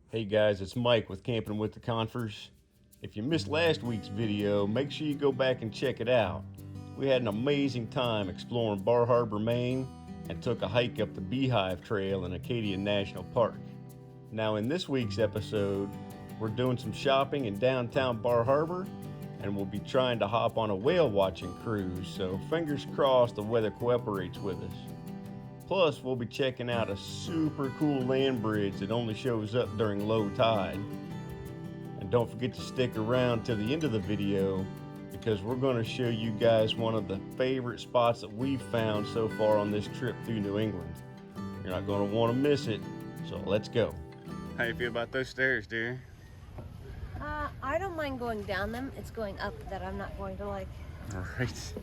Hey guys, it's Mike with Campin with the Confers. If you missed last week's video, make sure you go back and check it out. We had an amazing time exploring Bar Harbor, Maine, and took a hike up the Beehive Trail in Acadia National Park. Now in this week's episode, we're doing some shopping in downtown Bar Harbor, and we'll be trying to hop on a whale watching cruise, so fingers crossed the weather cooperates with us. Plus, we'll be checking out a super cool land bridge that only shows up during low tide. And don't forget to stick around till the end of the video because we're going to show you guys one of the favorite spots that we've found so far on this trip through New England. You're not going to want to miss it, so let's go. How you feel about those stairs, dear? I don't mind going down them. It's going up that I'm not going to like. All right.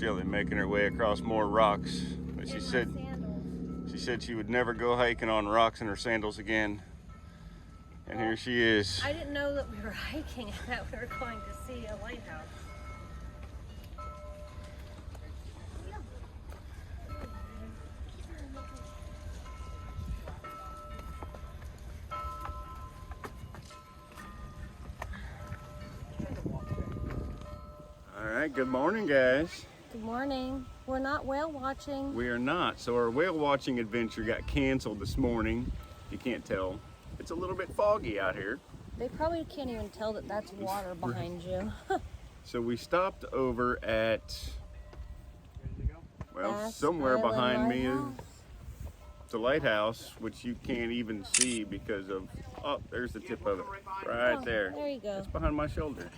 Shelly making her way across more rocks, but she said she would never go hiking on rocks in her sandals again. And here she is. I didn't know that we were hiking. I thought we were going to see a lighthouse. All right, good morning, guys. Good morning. We're not whale watching. We are not. So our whale watching adventure got canceled this morning. You can't tell. It's a little bit foggy out here. They probably can't even tell that that's water behind you. So we stopped over at, well, somewhere behind me is the lighthouse, which you can't even see because of, oh, there's the tip of it right there. There you go. It's behind my shoulder.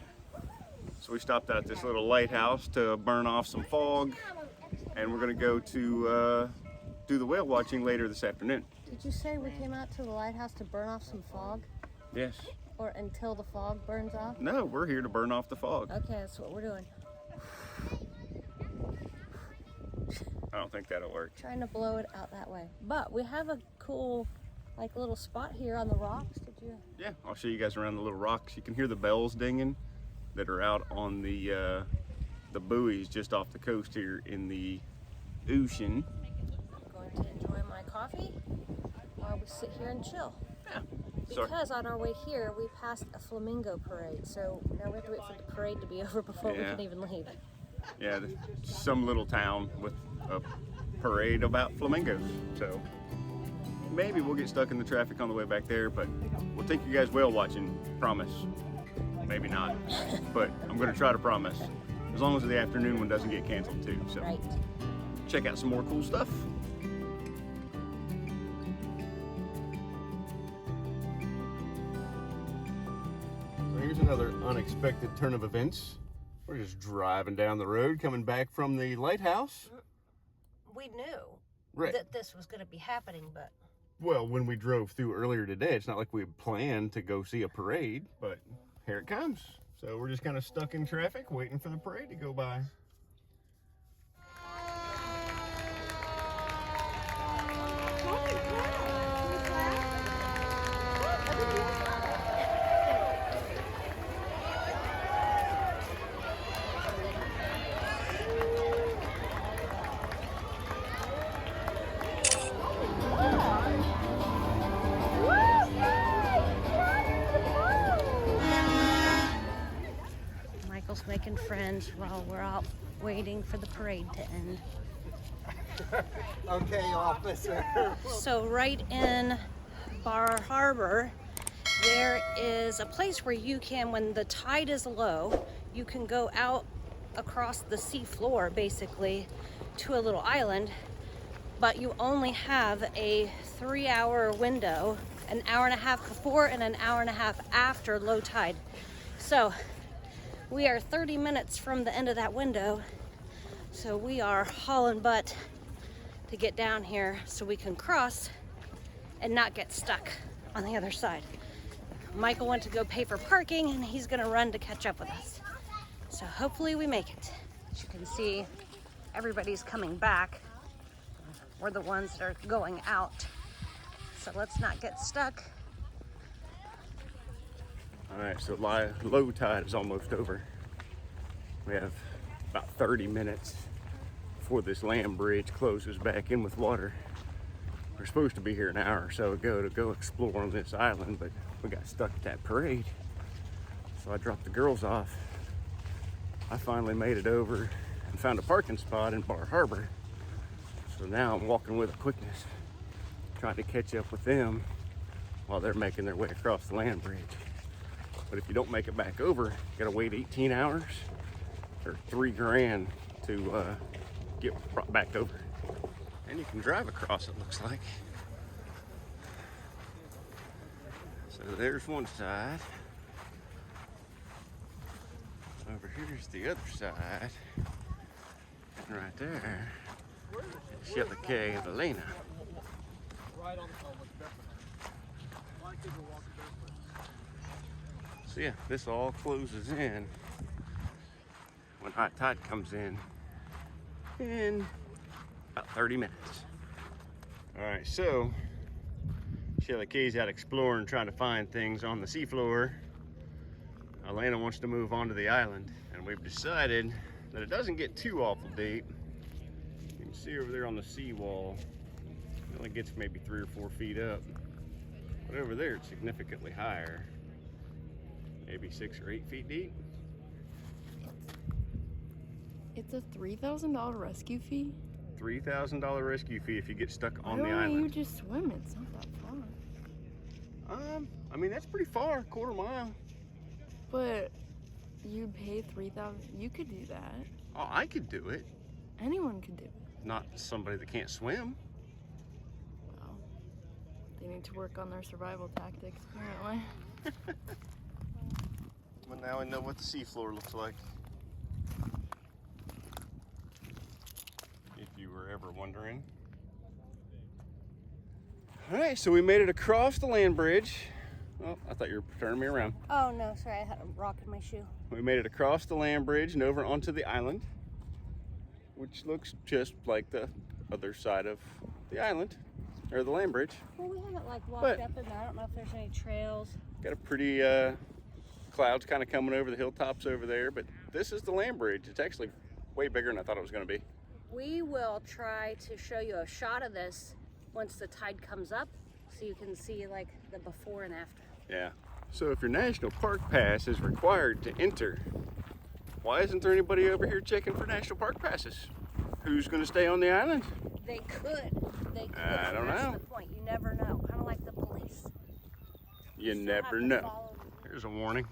So we stopped at this little lighthouse to burn off some fog, and we're gonna go to do the whale watching later this afternoon. Did you say we came out to the lighthouse to burn off some fog? Yes. Or until the fog burns off? No, we're here to burn off the fog. Okay, that's what we're doing. I don't think that'll work. Trying to blow it out that way. But we have a cool, like, little spot here on the rocks. Did you? Yeah, I'll show you guys around the little rocks. You can hear the bells dinging that are out on the buoys just off the coast here in the ocean. I'm going to enjoy my coffee while we sit here and chill. Yeah. Because on our way here, we passed a flamingo parade, so now we have to wait for the parade to be over before we can even leave. Yeah, some little town with a parade about flamingos. So maybe we'll get stuck in the traffic on the way back there, but we'll take you guys whale watching, promise. Maybe not, but I'm going to try to promise. As long as the afternoon one doesn't get canceled too. So right. Check out some more cool stuff. So here's another unexpected turn of events. We're just driving down the road, coming back from the lighthouse. We knew that this was going to be happening, but... Well, when we drove through earlier today, it's not like we planned to go see a parade, but here it comes. So we're just kind of stuck in traffic, waiting for the parade to go by. Making friends while we're out waiting for the parade to end. Okay, officer. So right in Bar Harbor, there is a place where you can, when the tide is low, you can go out across the sea floor basically to a little island, but you only have a 3-hour window, an hour and a half before and an hour and a half after low tide. So we are 30 minutes from the end of that window, so we are hauling butt to get down here so we can cross and not get stuck on the other side. Michael went to go pay for parking and he's gonna run to catch up with us. So hopefully we make it. As you can see, everybody's coming back. We're the ones that are going out. So let's not get stuck. All right, so low tide is almost over. We have about 30 minutes before this land bridge closes back in with water. We're supposed to be here an hour or so ago to go explore on this island, but we got stuck at that parade. So I dropped the girls off. I finally made it over and found a parking spot in Bar Harbor. So now I'm walking with a quickness, trying to catch up with them while they're making their way across the land bridge. But if you don't make it back over, you gotta wait 18 hours or $3 grand to get brought back over. And you can drive across, it looks like. So there's one side. Over here's the other side. And right there, Shelly K and Elena. So yeah, this all closes in when high tide comes in about 30 minutes. All right, so Shelly K's out exploring, trying to find things on the seafloor. Elena wants to move onto the island, and we've decided that it doesn't get too awful deep. You can see over there on the seawall, it only gets maybe 3 or 4 feet up. But over there, it's significantly higher. Maybe 6 or 8 feet deep. It's a $3,000 rescue fee? $3,000 rescue fee if you get stuck on the Why don't island. you just swim? It's not that far. I mean, that's pretty far, quarter mile. But you pay $3,000. You could do that. Oh, I could do it. Anyone could do it. Not somebody that can't swim. Well, they need to work on their survival tactics, apparently. Well, now I know what the seafloor looks like. If you were ever wondering. All right, so we made it across the land bridge. Oh, I thought you were turning me around. Oh no, sorry, I had a rock in my shoe. We made it across the land bridge and over onto the island, which looks just like the other side of the island, or the land bridge. Well, we haven't like walked But- up in there. I don't know if there's any trails. Got a pretty clouds kind of coming over the hilltops over there, but this is the land bridge. It's actually way bigger than I thought it was going to be. We will try to show you a shot of this once the tide comes up, so you can see like the before and after. Yeah. So if your national park pass is required to enter, why isn't there anybody over here checking for national park passes? Who's going to stay on the island? They could. They could. I don't That's know. the point. You never know. Kind of like the police. You still never have to know. follow the Here's a warning.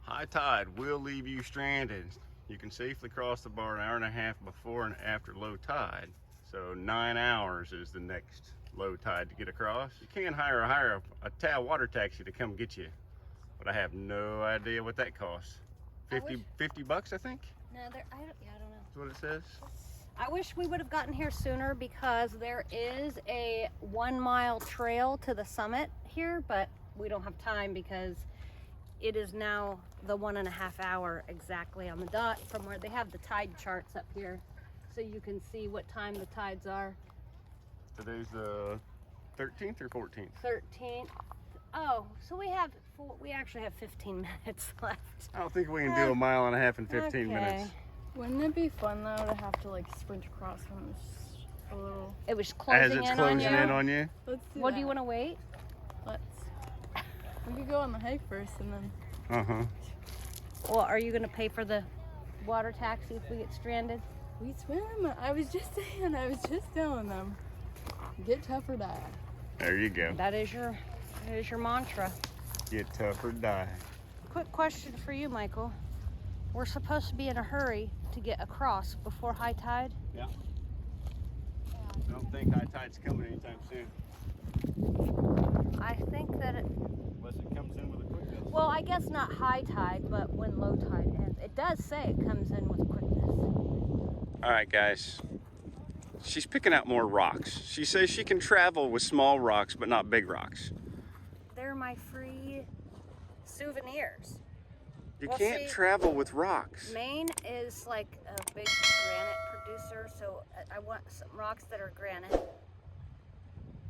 High tide will leave you stranded. You can safely cross the bar an hour and a half before and after low tide. So 9 hours is the next low tide to get across. You can hire a water taxi to come get you, but I have no idea what that costs. 50 bucks, I think. No, I don't know. That's what it says. I wish we would have gotten here sooner because there is a 1 mile trail to the summit here, but we don't have time because it is now the 1.5 hour exactly on the dot from where they have the tide charts up here, so you can see what time the tides are. Today's the 13th or 14th? 13th. Oh, so we actually have 15 minutes left. I don't think we can do a mile and a half in 15 Okay. minutes. Wouldn't it be fun though to have to like sprint across when it's a little? It was As closing it's in closing on you. in on you. Let's do What that. do you want to wait? Let's. We could go on the hike first and then. Uh-huh. Well, are you going to pay for the water taxi if we get stranded? We swim. I was just saying. I was just telling them. Get tough or die. There you go. That is your mantra. Get tough or die. Quick question for you, Michael. We're supposed to be in a hurry to get across before high tide. Yeah. I don't think high tide's coming anytime soon. I think that Unless it comes in with a quickness. well, I guess not high tide, but when low tide ends. It does say it comes in with quickness. All right, guys. She's picking out more rocks. She says she can travel with small rocks, but not big rocks. They're my free souvenirs. You Well, can't see- travel with rocks. Maine is like a big granite producer, so I want some rocks that are granite.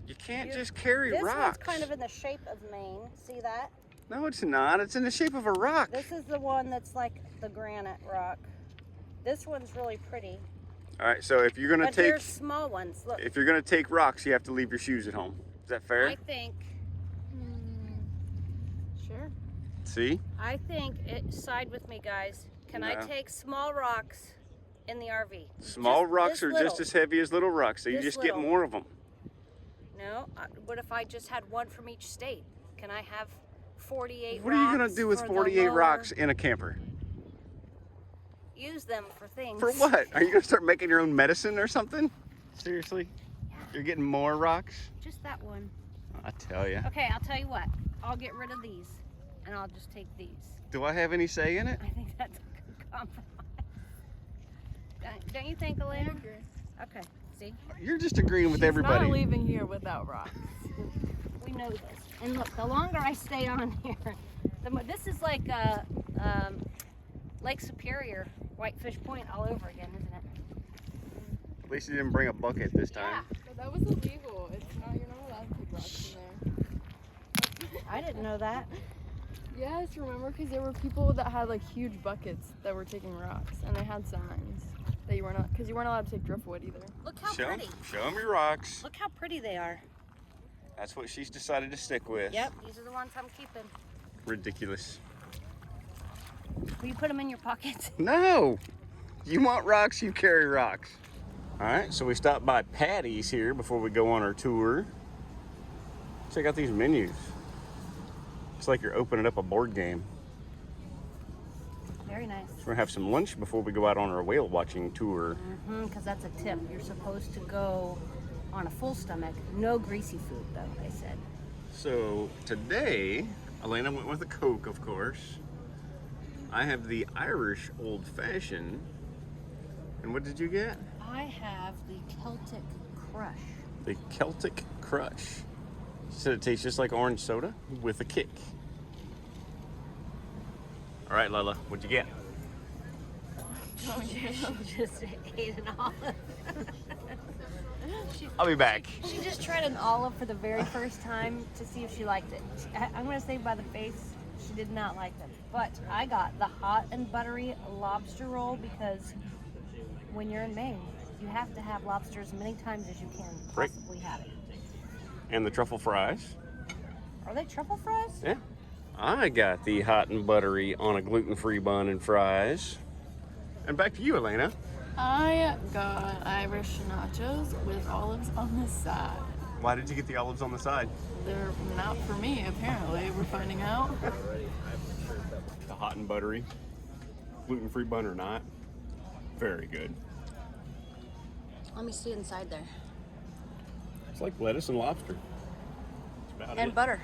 You can't just carry This rocks. one's kind of in the shape of Maine. See that? No, it's not. It's in the shape of a rock. This is the one that's like the granite rock. This one's really pretty. All right, so if you're gonna But take, here's small ones. Look. if you're gonna take rocks, you have to leave your shoes at home. Is that fair? I think. Sure. See? I think side with me, guys. Can I No. take small rocks in the RV? Small Just rocks this are little. just as heavy as little rocks, so you This just little. get more of them. No. What if I just had one from each state? Can I have 48 What are you gonna rocks do with for the 48 lower- rocks in a camper? Use them for things. For what? Are you gonna start making your own medicine or something? Seriously? You're getting more rocks? Just that one. I tell ya. Okay, I'll tell you what. I'll get rid of these, and I'll just take these. Do I have any say in it? I think that's a good compromise. Don't you think, I Elena? agree. Okay, see? You're just agreeing with She's everybody. not leaving here without rocks. We know this. And look, the longer I stay on here, this is like Lake Superior, Whitefish Point all over again, isn't it? At least you didn't bring a bucket this time. But that was illegal. It's not. You're not allowed to take rocks in there. I didn't know that. Yes, remember? Because there were people that had like huge buckets that were taking rocks, and they had signs that you weren't, because you weren't allowed to take driftwood either. Look how Show pretty. them your rocks. Look how pretty they are. That's what she's decided to stick with. Yep, these are the ones I'm keeping. Ridiculous. Will you put them in your pockets? No! You want rocks, you carry rocks. All right, so we stopped by Patty's here before we go on our tour. Check out these menus. It's like you're opening up a board game. Very nice. We're gonna have some lunch before we go out on our whale watching tour. Because that's a tip. You're supposed to go on a full stomach. No greasy food, though, they said. So today, Elena went with a Coke, of course. I have the Irish Old Fashioned. And what did you get? I have the Celtic Crush. The Celtic Crush. She said it tastes just like orange soda with a kick. All right, Lila, what'd you get? She just ate an olive. I'll be back. She just tried an olive for the very first time to see if she liked it. I'm going to say by the face, she did not like them. But I got the hot and buttery lobster roll because when you're in Maine, you have to have lobster as many times as you can possibly have it. And the truffle fries. Are they truffle fries? Yeah. I got the hot and buttery on a gluten-free bun and fries. And back to you, Elena. I got Irish nachos with olives on the side. Why did you get the olives on the side? They're not for me, apparently. We're finding out. The hot and buttery, gluten-free bun or not, very good. Let me see inside there. It's like lettuce and lobster. That's about And it. butter.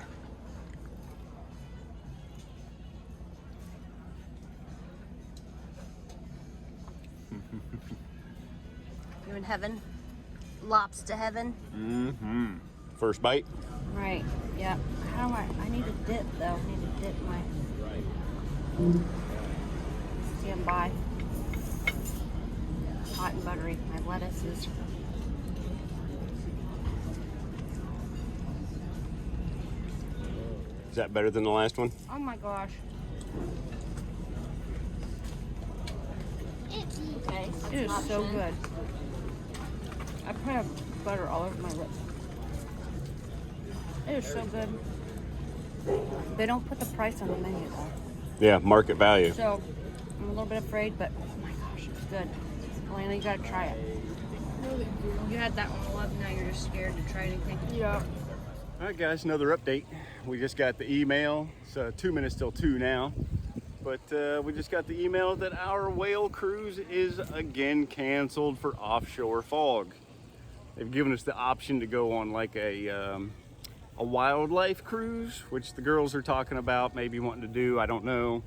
You in heaven? Lobster heaven? Mm-hmm. First bite. Right, yeah. How do I need a dip though. I need to dip my stand by. Hot and buttery. My lettuce is Is that better than the last one? oh my gosh. Okay, it is so good. I put butter all over my lips. It is so good. They don't put the price on the menu though. Yeah, market value. So I'm a little bit afraid, but oh my gosh, it's good. Elena, you gotta try it. You had that one, now you're just scared to try anything. Yeah. All right, guys, another update. We just got the email. It's 2 minutes till 2 now. But we just got the email that our whale cruise is again canceled for offshore fog. They've given us the option to go on like a wildlife cruise, which the girls are talking about maybe wanting to do. I don't know.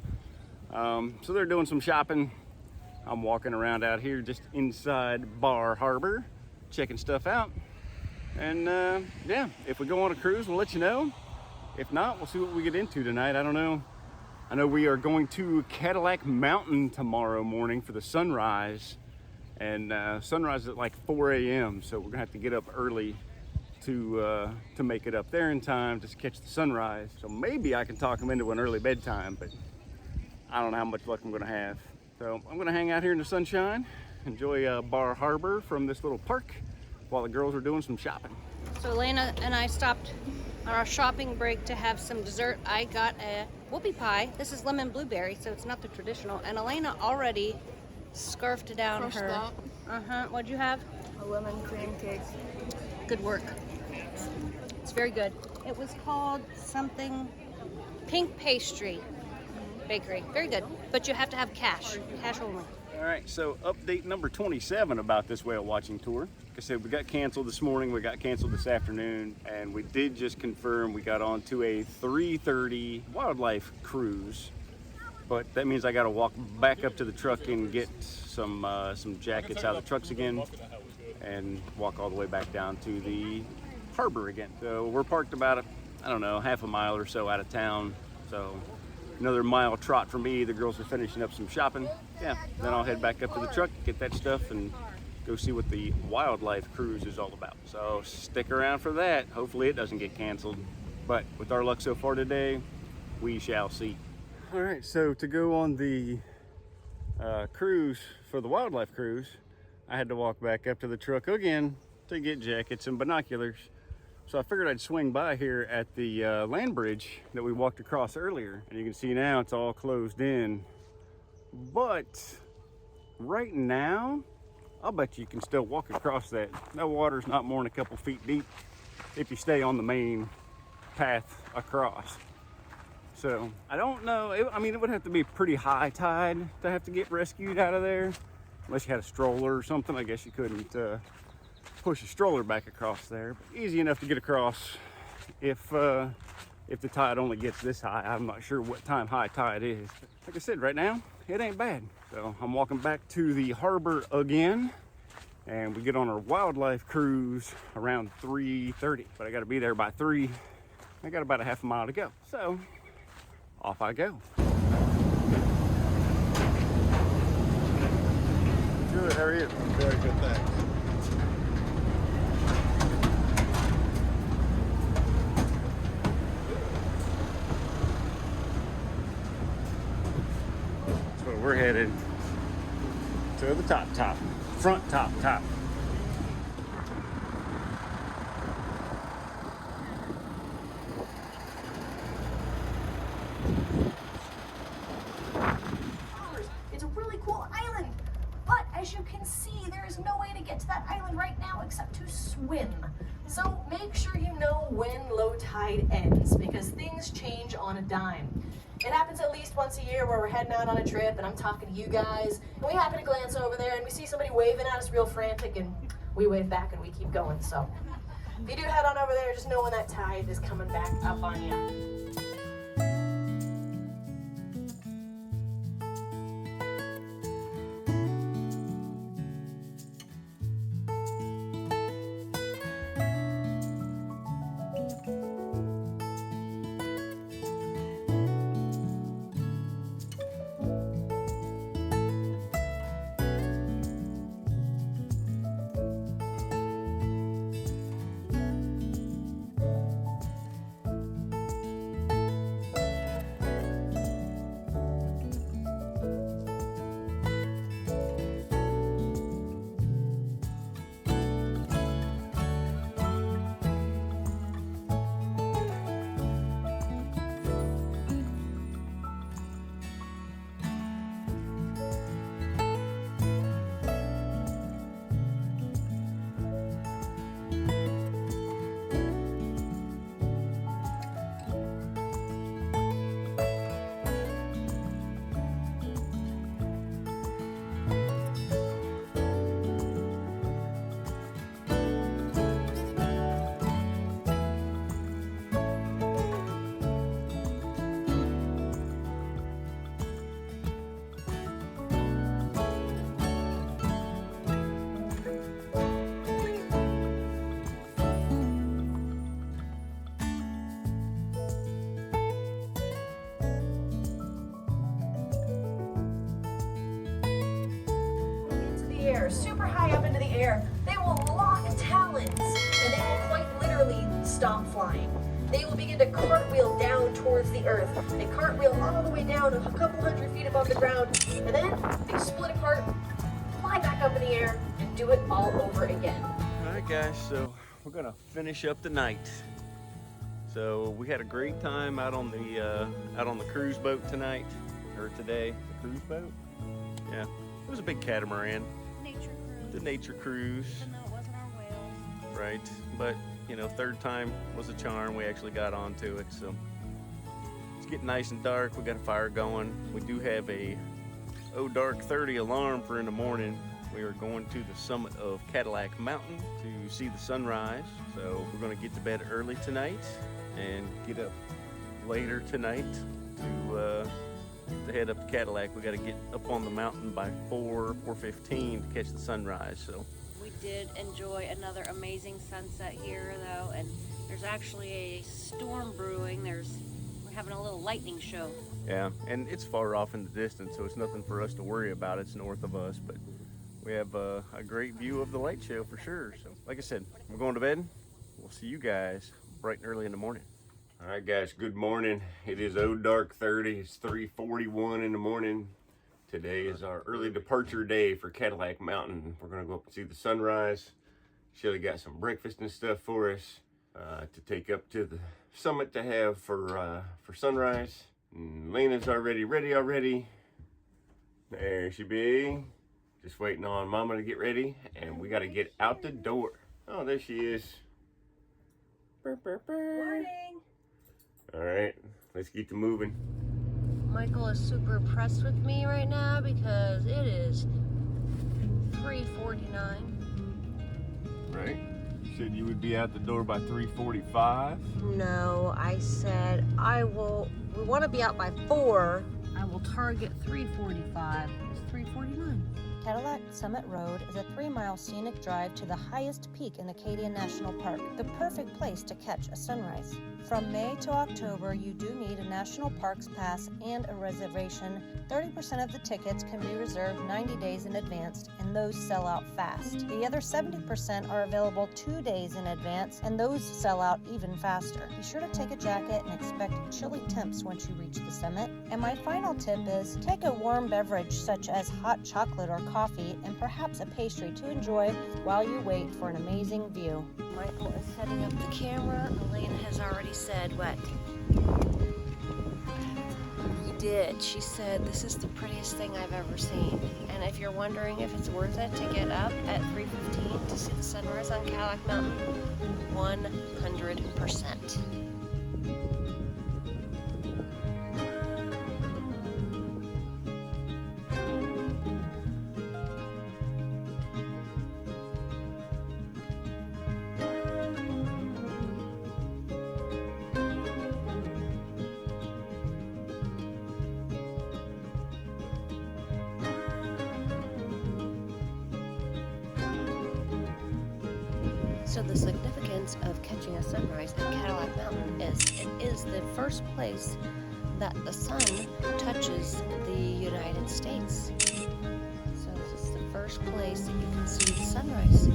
So they're doing some shopping. I'm walking around out here just inside Bar Harbor, checking stuff out. And yeah, if we go on a cruise, we'll let you know. If not, we'll see what we get into tonight. I don't know. I know we are going to Cadillac Mountain tomorrow morning for the sunrise. And sunrise is at like 4 a.m. So we're gonna have to get up early to make it up there in time to catch the sunrise. So maybe I can talk them into an early bedtime, but I don't know how much luck I'm gonna have. So I'm gonna hang out here in the sunshine, enjoy Bar Harbor from this little park while the girls are doing some shopping. So Elena and I stopped on our shopping break to have some dessert. I got a whoopie pie. This is lemon blueberry, so it's not the traditional. And Elena already scarfed down Crushed her. that. What'd you have? A lemon cream cake. Good work. It's very good. It was called something Pink Pastry Bakery. Very good. But you have to have cash. Cash only. All right, so update number 27 about this whale watching tour. Like I said, we got canceled this morning, we got canceled this afternoon, and we did just confirm we got on to a 3:30 wildlife cruise. But that means I got to walk back up to the truck and get some jackets out of the trucks again, and walk all the way back down to the harbor again. So we're parked about, I don't know, half a mile or so out of town. So another mile trot for me. The girls are finishing up some shopping. Yeah, then I'll head back up to the truck, get that stuff, and go see what the wildlife cruise is all about. So stick around for that. Hopefully it doesn't get canceled. But with our luck so far today, we shall see. All right, so to go on the cruise for the wildlife cruise, I had to walk back up to the truck again to get jackets and binoculars. So I figured I'd swing by here at the land bridge that we walked across earlier. And you can see now it's all closed in. But right now, I'll bet you can still walk across that. That water's not more than a couple feet deep if you stay on the main path across. So I don't know, I mean, it would have to be pretty high tide to have to get rescued out of there. Unless you had a stroller or something, I guess you couldn't push a stroller back across there. But easy enough to get across if the tide only gets this high. I'm not sure what time high tide is. But like I said, right now, it ain't bad. So I'm walking back to the harbor again, and we get on our wildlife cruise around 3:30. But I gotta be there by 3. I got about a half a mile to go. So off I go. Good, how are you? Very good, thanks. So we're headed to the top, front top. It's a really cool island, but as you can see, there is no way to get to that island right now except to swim. So make sure you know when low tide ends, because things change on a dime. It happens at least once a year where we're heading out on a trip and I'm talking to you guys, and we happen to glance over there and we see somebody waving at us real frantic, and we wave back and we keep going. So if you do head on over there, just know when that tide is coming back up on you. Super high up into the air, they will lock talons, and they will quite literally stop flying. They will begin to cartwheel down towards the earth. They cartwheel all the way down a couple hundred feet above the ground, and then they split apart, fly back up in the air, and do it all over again. All right, guys, so we're gonna finish up the night. So we had a great time out on the cruise boat tonight, or today. The cruise boat? Yeah, it was a big catamaran. Nature cruise. The nature cruise. Even though it wasn't our whales. Right, but you know, third time was a charm. We actually got onto it, so it's getting nice and dark. We got a fire going. We do have a dark 30 alarm for in the morning. We are going to the summit of Cadillac Mountain to see the sunrise. So we're going to get to bed early tonight and get up later tonight to head up to Cadillac. We got to get up on the mountain by 4:15 to catch the sunrise. So We did enjoy another amazing sunset here, though, and there's actually a storm brewing. We're having a little lightning show. yeah, and it's far off in the distance, so it's nothing for us to worry about. It's north of us, but we have a great view of the light show for sure. So, like I said, we're going to bed. We'll see you guys bright and early in the morning. All right, guys, good morning. It is dark 30. It's 3:41 in the morning. Today is our early departure day for Cadillac Mountain. We're gonna go up and see the sunrise. Shelly got some breakfast and stuff for us to take up to the summit to have for sunrise. And Lena's already ready already. There she be. Just waiting on Mama to get ready, and we gotta get out the door. Oh, there she is. Burr, burr, burr. Morning! All right, let's get to moving. Michael is super impressed with me right now because it is 3:49. Right? You said you would be out the door by 3:45. No, I said we want to be out by 4. I will target 3:45. It's 3:49. Cadillac Summit Road is a 3-mile scenic drive to the highest peak in Acadia National Park, the perfect place to catch a sunrise. From May to October, you do need a National Parks Pass and a reservation. 30% of the tickets can be reserved 90 days in advance, and those sell out fast. The other 70% are available 2 days in advance, and those sell out even faster. Be sure to take a jacket and expect chilly temps once you reach the summit. And my final tip is take a warm beverage such as hot chocolate or coffee and perhaps a pastry to enjoy while you wait for an amazing view. Michael is setting up the camera. Elena has already said what? He did. She said this is the prettiest thing I've ever seen. And if you're wondering if it's worth it to get up at 3:15 to see the sunrise on Cadillac Mountain, 100%. So the significance of catching a sunrise at Cadillac Mountain is it is the first place that the sun touches the United States. So this is the first place that you can see the sunrise.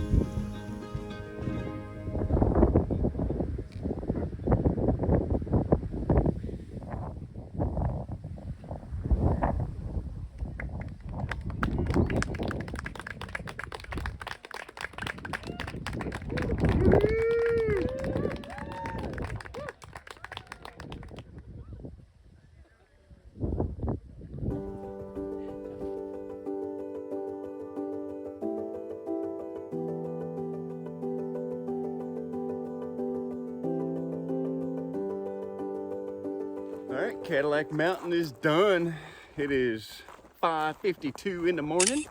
All right, Cadillac Mountain is done. It is 5:52 in the morning.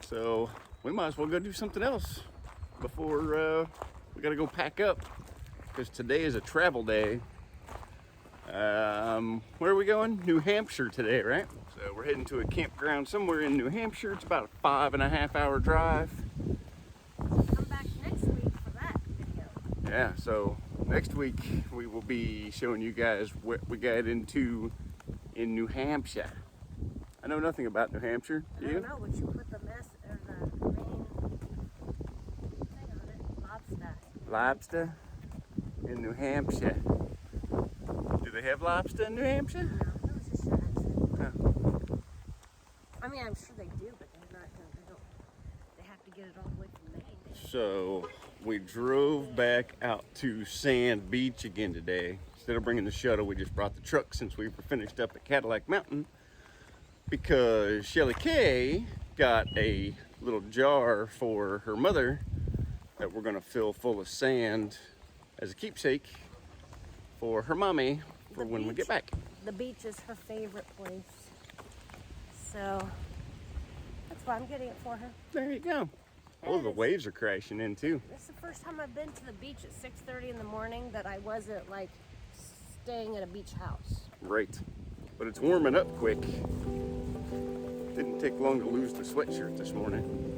So we might as well go do something else before we gotta go pack up, because today is a travel day. Where are we going? New Hampshire today, right? So we're heading to a campground somewhere in New Hampshire. It's about a 5.5-hour drive. Come back next week for that video. Yeah, so next week we will be showing you guys what we got into in New Hampshire. I know nothing about New Hampshire. Do I you? don't know, but you put the mess or the main thing on it, lobster. Lobster? in New Hampshire. Do they have lobster in New Hampshire? No, that was just an accident. Huh. I mean, I'm sure they do, but they're not gonna, they have to get it all the way from Maine. So we drove back out to Sand Beach again today. Instead of bringing the shuttle, we just brought the truck since we were finished up at Cadillac Mountain, because Shelly Kay got a little jar for her mother that we're gonna fill full of sand as a keepsake for her mommy for when we get back. The beach is her favorite place. So that's why I'm getting it for her. There you go. Oh, the waves are crashing in too. This is the first time I've been to the beach at 6:30 in the morning that I wasn't like staying at a beach house. Right. But it's warming up quick. Didn't take long to lose the sweatshirt this morning.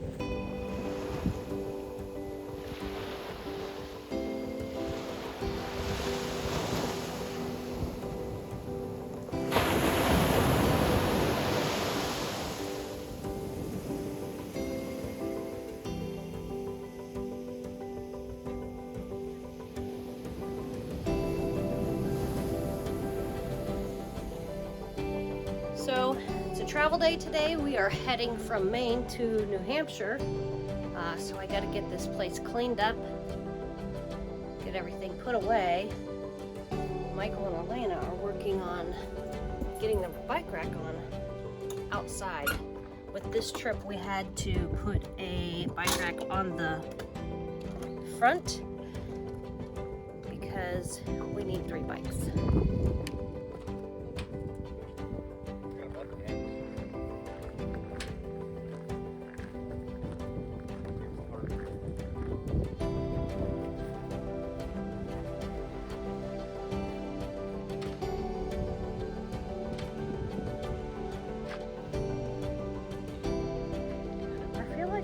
So it's a travel day today. We are heading from Maine to New Hampshire. So I got to get this place cleaned up, get everything put away. Michael and Elena are working on getting the bike rack on outside. With this trip, we had to put a bike rack on the front because we need 3 bikes.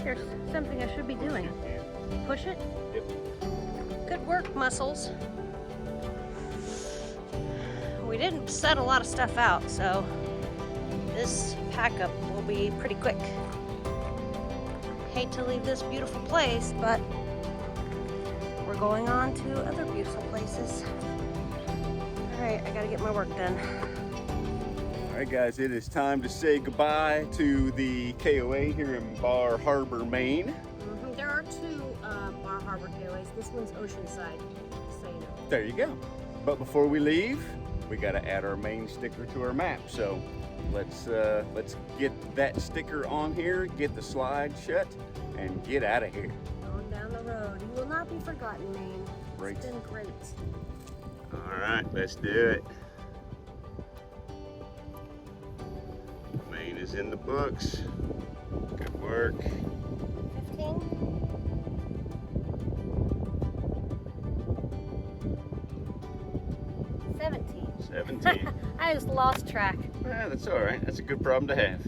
There's something I should be doing. Push it? Yep. Good work, muscles. We didn't set a lot of stuff out, so this pack up will be pretty quick. Hate to leave this beautiful place, but we're going on to other beautiful places. All right, I gotta get my work done. All right, guys, it is time to say goodbye to the KOA here in Bar Harbor, Maine. There are 2 Bar Harbor KOAs. This one's Oceanside, so you know. There you go. But before we leave, we got to add our Maine sticker to our map. So let's get that sticker on here, get the slide shut, and get out of here. Going down the road. You will not be forgotten, Maine. Right. It's been great. All right, let's do it. Maine is in the books. Good work. 15? $17. 17. I just lost track. Yeah, that's all right. That's a good problem to have.